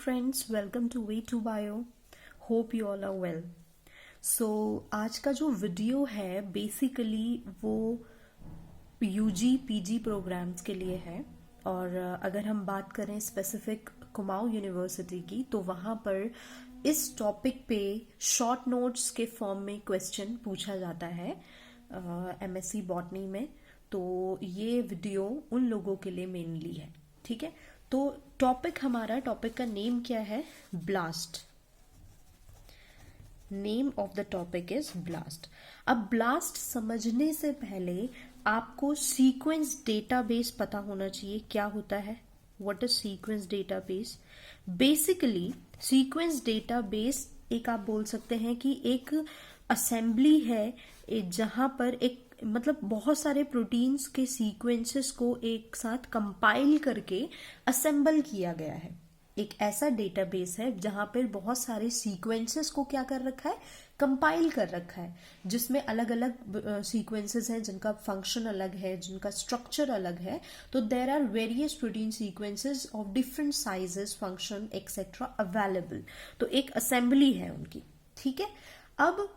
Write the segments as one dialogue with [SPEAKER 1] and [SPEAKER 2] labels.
[SPEAKER 1] friends, welcome to Way2Bio. Hope you all are well. So आज का जो video है बेसिकली वो यूजी पीजी प्रोग्राम्स के लिए है और अगर हम बात करें स्पेसिफिक कुमाऊं यूनिवर्सिटी की तो वहाँ पर इस टॉपिक पे शॉर्ट नोट्स के फॉर्म में क्वेश्चन पूछा जाता है एमएससी बॉटनी में। तो ये वीडियो उन लोगों के लिए मेनली है, ठीक है। तो टॉपिक का नेम क्या है? Blast. Name of the topic is blast. अब ब्लास्ट समझने से पहले आपको सीक्वेंस डेटाबेस पता होना चाहिए। क्या होता है? What is sequence database? Basically sequence database एक आप बोल सकते हैं कि एक असेंबली है जहां पर एक मतलब बहुत सारे प्रोटीन्स के सीक्वेंसेस को एक साथ कंपाइल करके असेंबल किया गया है। एक ऐसा डेटाबेस है जहां पर बहुत सारे सीक्वेंसेस को क्या कर रखा है? कंपाइल कर रखा है, जिसमें अलग अलग सीक्वेंसेस हैं जिनका फंक्शन अलग है, जिनका स्ट्रक्चर अलग है। तो there are various protein sequences of different sizes, function etcetera available. तो एक असेंबली है उनकी, ठीक है। अब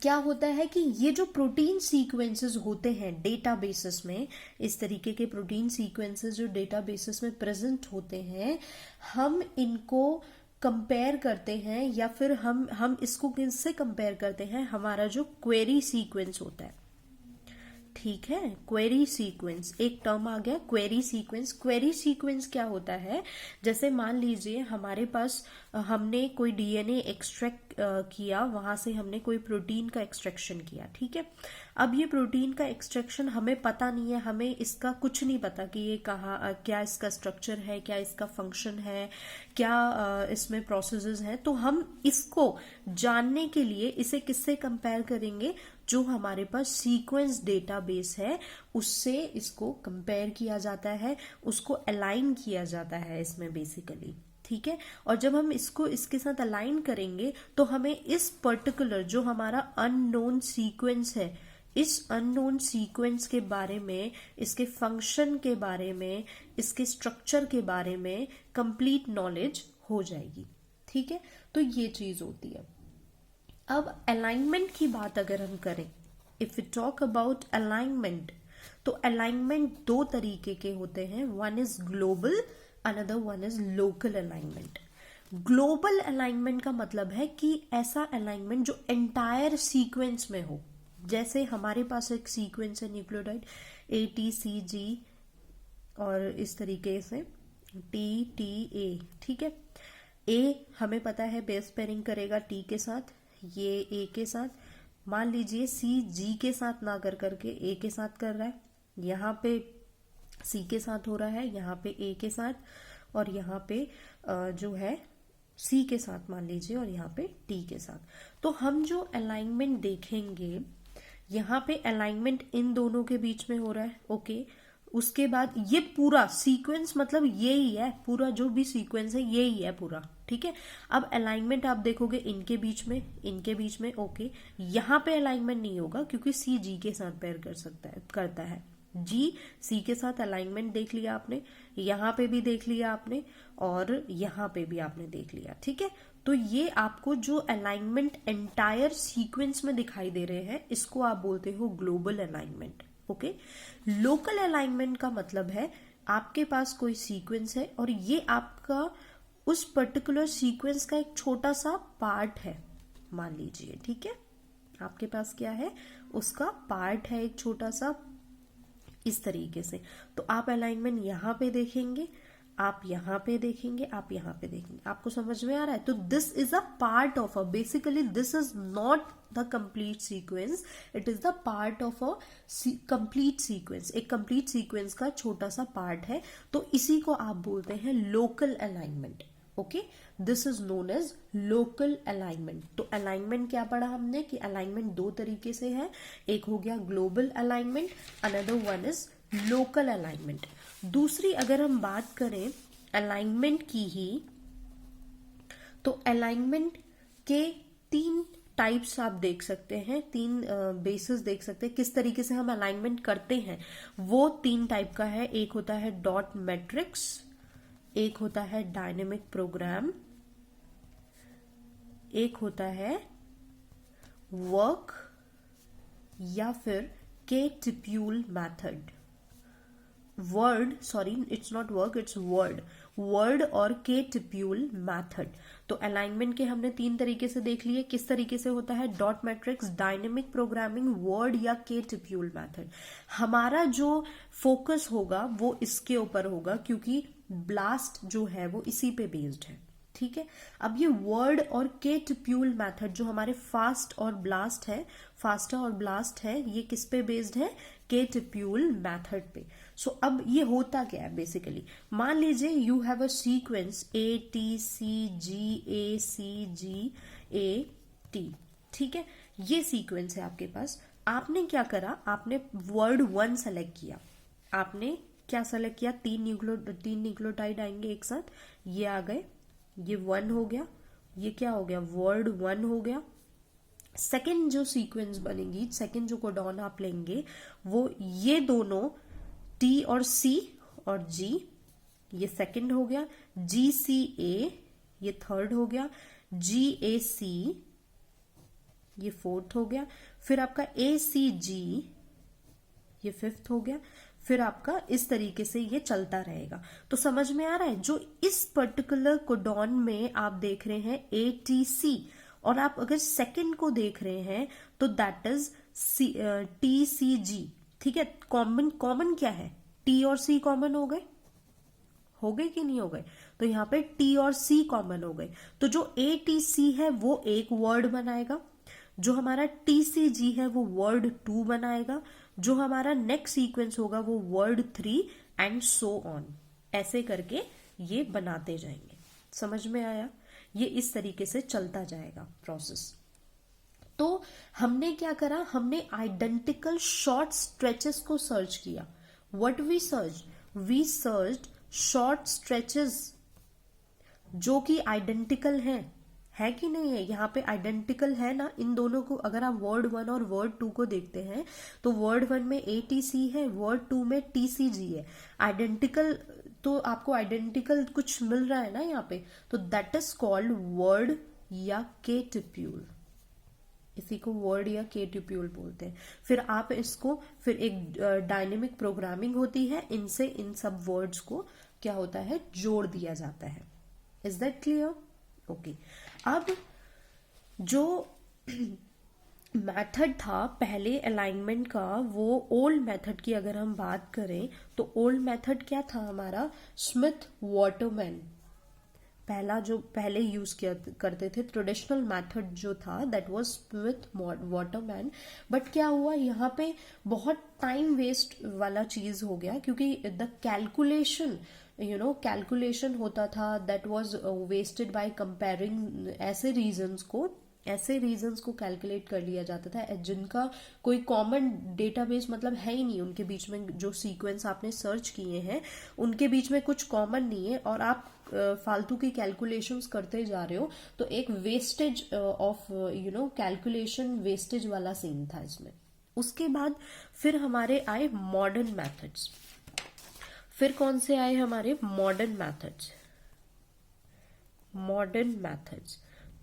[SPEAKER 1] क्या होता है कि ये जो प्रोटीन सीक्वेंसेस होते हैं डेटाबेसेस में, इस तरीके के प्रोटीन सीक्वेंसेस जो डेटाबेसेस में प्रेजेंट होते हैं, हम इनको कंपेयर करते हैं या फिर हम इसको किससे कंपेयर करते हैं? हमारा जो क्वेरी सीक्वेंस होता है, ठीक है। क्वेरी सीक्वेंस एक टर्म आ गया, क्वेरी सीक्वेंस। क्वेरी सीक्वेंस क्या होता है? जैसे मान लीजिए हमारे पास हमने कोई डीएनए एक्सट्रैक्ट किया, वहां से हमने कोई प्रोटीन का एक्सट्रैक्शन किया, ठीक है। अब ये प्रोटीन का एक्सट्रैक्शन हमें पता नहीं है, हमें इसका कुछ नहीं पता कि ये कहाँ, क्या इसका स्ट्रक्चर है, क्या इसका फंक्शन है, क्या इसमें प्रोसेसेस हैं। तो हम इसको जानने के लिए इसे किससे कंपेयर करेंगे? जो हमारे पास सीक्वेंस डेटाबेस है उससे इसको कंपेयर किया जाता है, उसको अलाइन किया जाता है इसमें बेसिकली, ठीक है। और जब हम इसको इसके साथ अलाइन करेंगे तो हमें इस पर्टिकुलर जो हमारा अननोन सीक्वेंस है, इस अननोन सीक्वेंस के बारे में, इसके फंक्शन के बारे में, इसके स्ट्रक्चर के बारे में कंप्लीट नॉलेज हो जाएगी, ठीक है। तो ये चीज होती है। अब अलाइनमेंट की बात अगर हम करें, if you talk about alignment, तो अलाइनमेंट दो तरीके के होते हैं। One is global, another one is local alignment. Global alignment का मतलब है कि ऐसा अलाइनमेंट जो एंटायर सीक्वेंस में हो। जैसे हमारे पास एक सीक्वेंस है न्यूक्लियोटाइड ATCG और इस तरीके से TTA, ठीक है। A हमें पता है बेस पेयरिंग करेगा T के साथ, ये A के साथ। मान लीजिए C G के साथ ना कर करके A के साथ कर रहा है, यहाँ पे C के साथ हो रहा है, यहाँ पे A के साथ, और यहाँ पे जो है C के साथ मान लीजिए, और यहाँ पे T के साथ। तो हम जो अलाइनमेंट देखेंगे, यहाँ पे अलाइनमेंट इन दोनों के बीच में हो रहा है, ओके। उसके बाद ये पूरा सीक्वेंस मतलब ये ही है, पूरा जो भी सीक्वेंस है ये ही है पूरा, ठीक है। अब अलाइनमेंट आप देखोगे इनके बीच में, ओके। यहाँ पे अलाइनमेंट नहीं होगा क्योंकि C G के साथ पेयर करता है। G C के साथ अलाइनमेंट देख लिया आपने, यहाँ पे भी देख लिया आपने, और यहाँ पे भी आपने देख लिया, ठीक है। तो ये आपको जो अलाइनमेंट एंटायर सीक्वेंस में दिखाई दे रहे हैं, इसको आप बोलते हो global alignment, okay. Local alignment का मतलब है आपके पास कोई सीक्वेंस है और ये आपका उस पर्टिकुलर सीक्वेंस का एक छोटा सा पार्ट है, मान लीजिए, ठीक है। आपके पास क्या है? उसका पार्ट है एक छोटा सा, इस तरीके से। तो आप अलाइनमेंट यहाँ पे देखेंगे, आप यहाँ पे देखेंगे, आप यहाँ पे देखेंगे। आपको समझ में आ रहा है? तो this is a part of a, basically this is not the complete sequence, it is the part of a complete sequence. एक कंप्लीट सीक्वेंस का छोटा सा पार्ट है, तो इसी को आप बोलते हैं local alignment, okay. This is known as local alignment. तो अलाइनमेंट क्या पढ़ा हमने कि अलाइनमेंट दो तरीके से है, एक हो गया global alignment, another one is local alignment. दूसरी अगर हम बात करें अलाइनमेंट की ही, तो अलाइनमेंट के तीन टाइप्स आप देख सकते हैं, तीन बेसिस देख सकते हैं किस तरीके से हम अलाइनमेंट करते हैं। वो तीन टाइप का है। एक होता है डॉट मैट्रिक्स, एक होता है डायनेमिक प्रोग्राम, एक होता है वर्क या फिर के टिप्यूल method. Word, sorry it's not work, it's word, word और के टिप्यूल मैथड। तो अलाइनमेंट के हमने 3 तरीके से देख लिए, किस तरीके से होता है, dot matrix, dynamic programming, word या के टिप्यूल मैथड। हमारा जो फोकस होगा वो इसके ऊपर होगा क्योंकि ब्लास्ट जो है वो इसी पे बेस्ड है, ठीक है। अब ये वर्ड और के टिप्यूल मैथड जो हमारे फास्ट और ब्लास्ट है, फास्टा और ब्लास्ट है, ये किस पे बेस्ड है, के टिप्यूल मैथड पे। सो अब ये होता क्या है बेसिकली, मान लीजिए you have a sequence ATCGACG ठीक है, ये सीक्वेंस है आपके पास। आपने क्या करा, आपने वर्ड 1 सेलेक्ट किया, आपने क्या सेलेक्ट किया, 3 न्यूक्लियोटाइड आएंगे एक साथ, ये आ गए, ये 1 हो गया, ये क्या हो गया, वर्ड 1 हो गया। सेकेंड जो सीक्वेंस बनेगी, सेकेंड जो कोडॉन आप लेंगे, वो ये दोनों T और C और G, ये सेकेंड हो गया, GCA ये थर्ड हो गया, GAC ये फोर्थ हो गया, फिर आपका ACG ये फिफ्थ हो गया, फिर आपका इस तरीके से ये चलता रहेगा। तो समझ में आ रहा है, जो इस पर्टिकुलर कोडॉन में आप देख रहे हैं ATC, और आप अगर सेकंड को देख रहे हैं तो दैट इज TCG, ठीक है। कॉमन क्या है, T और C कॉमन हो गए कि नहीं हो गए, तो यहाँ पे T और C कॉमन हो गए। तो जो ATC है वो एक वर्ड बनाएगा, जो हमारा TCG है वो वर्ड 2 बनाएगा, जो हमारा नेक्स्ट सीक्वेंस होगा वो वर्ड 3 एंड सो ऑन, ऐसे करके ये बनाते जाएंगे। समझ में आया, ये इस तरीके से चलता जाएगा प्रोसेस। तो हमने क्या करा, हमने आइडेंटिकल शॉर्ट स्ट्रेचेस को सर्च किया। What we searched short stretches जो कि आइडेंटिकल है कि नहीं है, यहाँ पे आइडेंटिकल है ना इन दोनों को। अगर आप वर्ड 1 और वर्ड 2 को देखते हैं तो वर्ड 1 में ATC है, वर्ड 2 में TCG है, आइडेंटिकल। तो आपको आइडेंटिकल कुछ मिल रहा है ना यहाँ पे, तो दैट इज कॉल्ड वर्ड या के टिप्यूल, इसी को वर्ड या के टिप्यूल बोलते हैं। फिर आप इसको, फिर एक डायनेमिक प्रोग्रामिंग होती है, इनसे इन सब वर्ड्स को क्या होता है, जोड़ दिया जाता है। Is that clear? ओके। अब जो मेथड था पहले अलाइनमेंट का, वो ओल्ड मेथड की अगर हम बात करें तो ओल्ड मेथड क्या था हमारा, स्मिथ वाटरमैन, पहला जो पहले यूज किया करते थे ट्रेडिशनल मेथड जो था that was Smith Waterman. But क्या हुआ, यहाँ पे बहुत टाइम वेस्ट वाला चीज हो गया, क्योंकि द कैलकुलेशन कैलकुलेशन होता था that was wasted by comparing ऐसे रीजंस को कैलकुलेट कर लिया जाता था जिनका कोई कॉमन डेटाबेस मतलब है ही नहीं उनके बीच में। जो सीक्वेंस आपने सर्च किए हैं उनके बीच में कुछ कॉमन नहीं है, और आप फालतू की कैलकुलेशंस करते जा रहे हो, तो एक वेस्टेज ऑफ कैलकुलेशन वेस्टेज वाला सीन था इसमें। उसके बाद फिर हमारे आए मॉडर्न मेथड्स। फिर कौन से आए हमारे, मॉडर्न मैथड्स।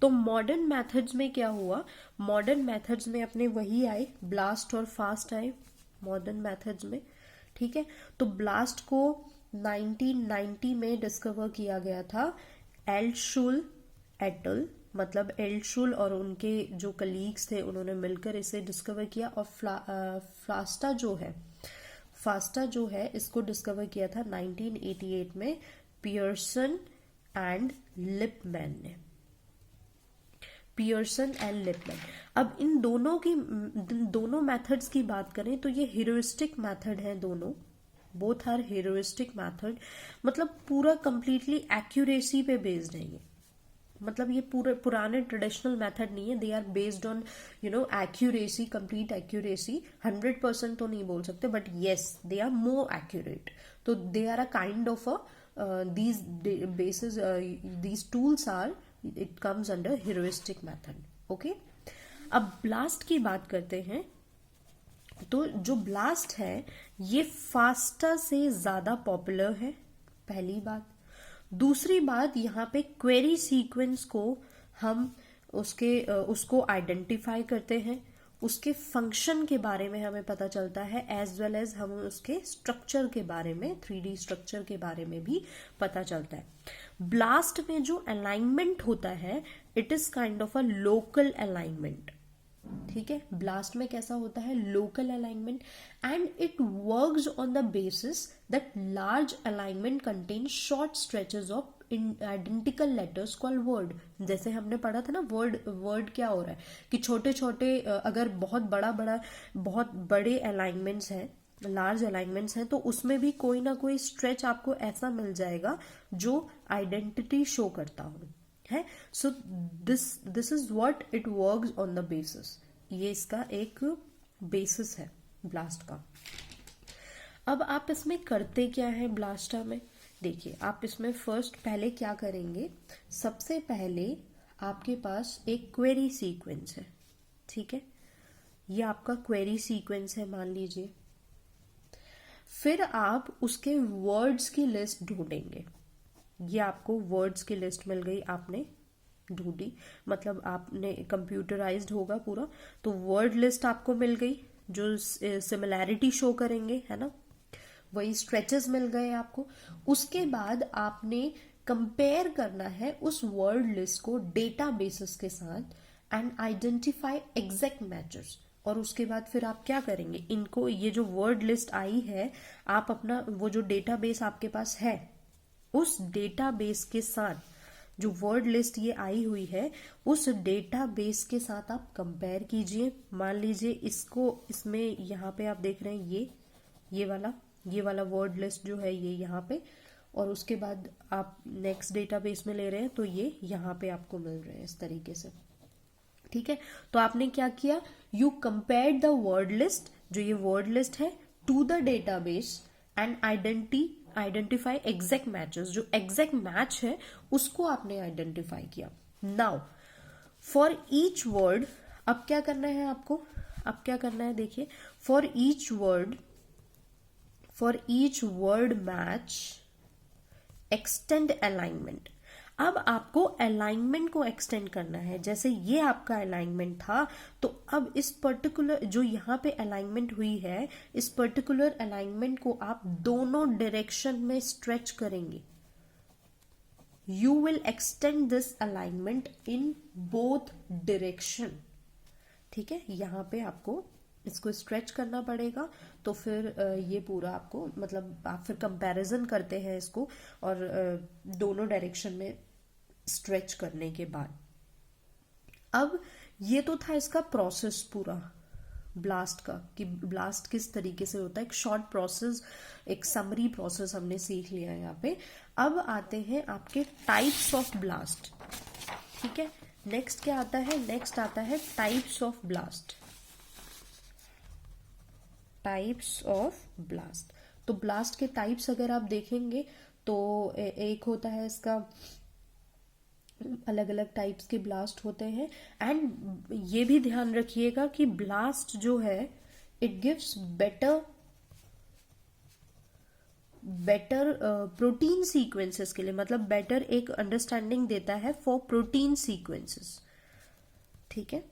[SPEAKER 1] तो मॉडर्न मेथड्स में क्या हुआ, मॉडर्न मेथड्स में अपने वही आए, ब्लास्ट और फास्ट आए मॉडर्न मेथड्स में, ठीक है। तो ब्लास्ट को 1990 में डिस्कवर किया गया था, एल्शुल एटल, मतलब एल्शुल और उनके जो कलीग्स थे उन्होंने मिलकर इसे डिस्कवर किया। और फास्टा जो है इसको डिस्कवर किया था 1988 में पियर्सन एंड लिपमैन ने, पियर्सन एंड लिपमैन। अब इन दोनों मेथड्स की बात करें तो ये ह्यूरिस्टिक मेथड है दोनों, बोथ आर ह्यूरिस्टिक मेथड, मतलब पूरा कंप्लीटली एक्यूरेसी पे बेस्ड है ये, मतलब ये पूरे पुराने ट्रेडिशनल मेथड नहीं है, they are based on accuracy, complete accuracy. 100% तो नहीं बोल सकते, but yes they are more accurate. तो they are a kind of these bases, these tools are, it comes under heuristic method. okay? अब blast की बात करते हैं। तो जो ब्लास्ट है ये फास्टा से ज्यादा पॉपुलर है, पहली बात। दूसरी बात, यहाँ पे क्वेरी सीक्वेंस को हम उसको आइडेंटिफाई करते हैं, उसके फंक्शन के बारे में हमें पता चलता है, एज वेल एज हम उसके स्ट्रक्चर के बारे में, 3D स्ट्रक्चर के बारे में भी पता चलता है। ब्लास्ट में जो अलाइनमेंट होता है, it is kind of a local alignment. ठीक है, ब्लास्ट में कैसा होता है, local alignment, and it works on the basis that large alignment contain short stretches of identical letters called word. जैसे हमने पढ़ा था ना, वर्ड क्या हो रहा है कि छोटे छोटे, अगर बहुत बड़े अलाइनमेंट्स हैं, लार्ज अलाइनमेंट्स हैं, तो उसमें भी कोई ना कोई स्ट्रेच आपको ऐसा मिल जाएगा जो आइडेंटिटी शो करता हो, है। So this is what it works on the basis. ये इसका एक बेसिस है ब्लास्ट का। अब आप इसमें करते क्या है ब्लास्टा में, देखिए आप इसमें फर्स्ट पहले क्या करेंगे, सबसे पहले आपके पास एक क्वेरी सीक्वेंस है। ठीक है, ये आपका क्वेरी सीक्वेंस है मान लीजिए। फिर आप उसके वर्ड्स की लिस्ट ढूंढेंगे। ये आपको वर्ड्स की लिस्ट मिल गई, आपने ढूंढी, मतलब आपने कंप्यूटराइज्ड होगा पूरा, तो वर्ड लिस्ट आपको मिल गई जो सिमिलैरिटी शो करेंगे, है ना, वही स्ट्रेचेस मिल गए आपको। उसके बाद आपने कंपेयर करना है उस वर्ड लिस्ट को डेटा बेसिस के साथ एंड आइडेंटिफाई एग्जैक्ट मैचेस। और उसके बाद फिर आप क्या करेंगे, इनको, ये जो वर्ड लिस्ट आई है, आप अपना वो जो डेटाबेस आपके पास है, उस डेटाबेस के साथ, जो वर्ड लिस्ट ये आई हुई है, उस डेटाबेस के साथ आप कंपेयर कीजिए। मान लीजिए इसमें यहाँ पे आप देख रहे हैं ये वाला वर्ड लिस्ट जो है ये यहाँ पे, और उसके बाद आप नेक्स्ट डेटाबेस में ले रहे हैं तो ये यहाँ पे आपको मिल रहे हैं इस तरीके से। ठीक है, तो आपने क्या किया, you compared the word list, जो ये वर्ड लिस्ट है, to the database and identify exact matches, जो एग्जैक्ट मैच है उसको आपने आइडेंटिफाई किया। नाउ फॉर ईच वर्ड अब क्या करना है आपको, अब क्या करना है देखिए, for each word match extend alignment. अब आपको अलाइनमेंट को एक्सटेंड करना है। जैसे ये आपका अलाइनमेंट था, तो अब इस पर्टिकुलर जो यहाँ पे अलाइनमेंट हुई है, इस पर्टिकुलर अलाइनमेंट को आप दोनों डायरेक्शन में स्ट्रेच करेंगे। You will extend this alignment in both direction. ठीक है, यहाँ पे आपको इसको स्ट्रेच करना पड़ेगा, तो फिर ये पूरा आपको, मतलब आप फिर कंपैरिजन करते हैं इसको, और दोनों डायरेक्शन में स्ट्रेच करने के बाद, अब ये तो था इसका प्रोसेस पूरा ब्लास्ट का, कि ब्लास्ट किस तरीके से होता है, एक शॉर्ट प्रोसेस, एक समरी प्रोसेस हमने सीख लिया है यहाँ पे। अब आते हैं आपके टाइप्स ऑफ ब्लास्ट। ठीक है, नेक्स्ट क्या आता है, नेक्स्ट आता है types of blast. Types of blast, तो ब्लास्ट के टाइप्स अगर आप देखेंगे तो एक होता है इसका, अलग अलग टाइप्स के ब्लास्ट होते हैं। एंड ये भी ध्यान रखिएगा कि ब्लास्ट जो है, it gives better protein sequences के लिए, मतलब बेटर एक अंडरस्टैंडिंग देता है फॉर प्रोटीन सीक्वेंसेस। ठीक है,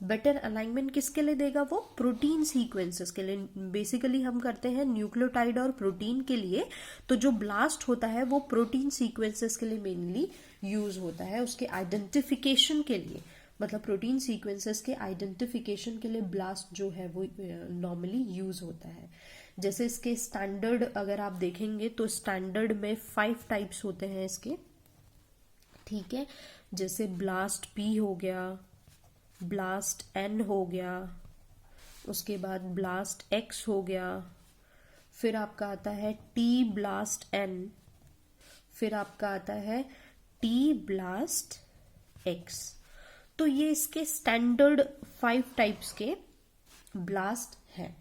[SPEAKER 1] बेटर अलाइनमेंट किसके लिए देगा, वो प्रोटीन सीक्वेंसेस के लिए। बेसिकली हम करते हैं न्यूक्लियोटाइड और प्रोटीन के लिए, तो जो ब्लास्ट होता है वो प्रोटीन सीक्वेंसेस के लिए मेनली यूज होता है, उसके आइडेंटिफिकेशन के लिए, मतलब प्रोटीन सीक्वेंसेस के आइडेंटिफिकेशन के लिए ब्लास्ट जो है वो नॉर्मली यूज होता है। जैसे इसके स्टैंडर्ड अगर आप देखेंगे तो स्टैंडर्ड में 5 टाइप्स होते हैं इसके। ठीक है, जैसे ब्लास्ट पी हो गया, ब्लास्ट एन हो गया, उसके बाद ब्लास्ट एक्स हो गया, फिर आपका आता है टी ब्लास्ट एन, फिर आपका आता है टी ब्लास्ट एक्स। तो ये इसके स्टैंडर्ड 5 टाइप्स के ब्लास्ट है।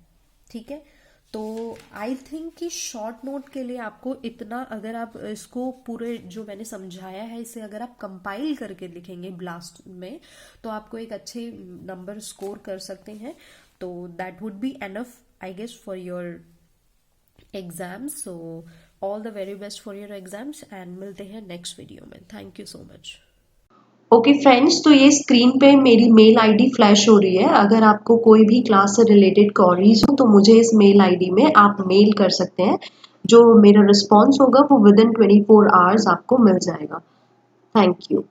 [SPEAKER 1] ठीक है, तो आई थिंक कि शॉर्ट नोट के लिए आपको इतना, अगर आप इसको पूरे जो मैंने समझाया है इसे अगर आप कंपाइल करके लिखेंगे ब्लास्ट में, तो आपको एक अच्छे नंबर स्कोर कर सकते हैं। तो that would be enough I guess for your exam. So all the very best for your exams and मिलते हैं नेक्स्ट वीडियो में। Thank you so much.
[SPEAKER 2] Okay friends, तो ये स्क्रीन पे मेरी मेल आईडी फ्लैश हो रही है। अगर आपको कोई भी क्लास से रिलेटेड क्वेरीज हो तो मुझे इस मेल आईडी में आप मेल कर सकते हैं। जो मेरा रिस्पॉन्स होगा वो विद इन 24 आवर्स आपको मिल जाएगा। Thank you.